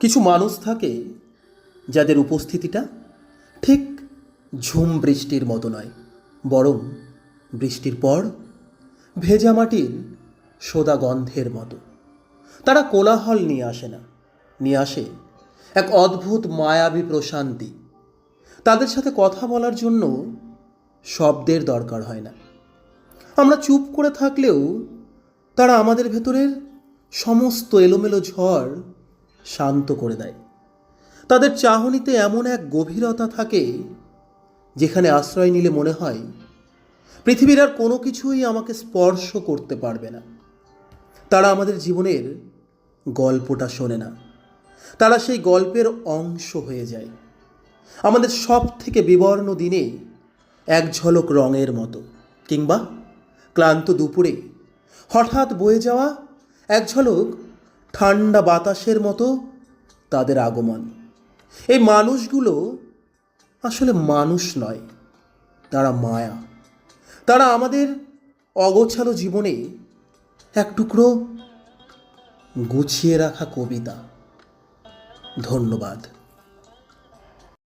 কিছু মানুষ থাকে যাদের উপস্থিতিটা ঠিক ঝুম বৃষ্টির মতো নয়, বরং বৃষ্টির পর ভেজা মাটির সোদা গন্ধের মতো। তারা কোলাহল নিয়ে আসে না, নিয়ে আসে এক অদ্ভুত মায়াবী প্রশান্তি। তাদের সাথে কথা বলার জন্য শব্দের দরকার হয় না। আমরা চুপ করে থাকলেও তারা আমাদের ভেতরের সমস্ত এলোমেলো ঝড় শান্ত করে দেয়। তাদের চাহনিতে এমন এক গভীরতা থাকে যেখানে আশ্রয় নিলে মনে হয় পৃথিবীর আর কোনো কিছুই আমাকে স্পর্শ করতে পারবে না। তারা আমাদের জীবনের গল্পটা শোনে না, তারা সেই গল্পের অংশ হয়ে যায়। আমাদের সব থেকে বিবর্ণ দিনে এক ঝলক রঙের মতো, কিংবা ক্লান্ত দুপুরে হঠাৎ বয়ে যাওয়া এক ঝলক ঠান্ডা বাতাসের মতো তাদের আগমন। এই মানুষগুলো আসলে মানুষ নয়, তারা মায়া। তারা আমাদের অগোছালো জীবনে এক টুকরো গুছিয়ে রাখা কবিতা। ধন্যবাদ।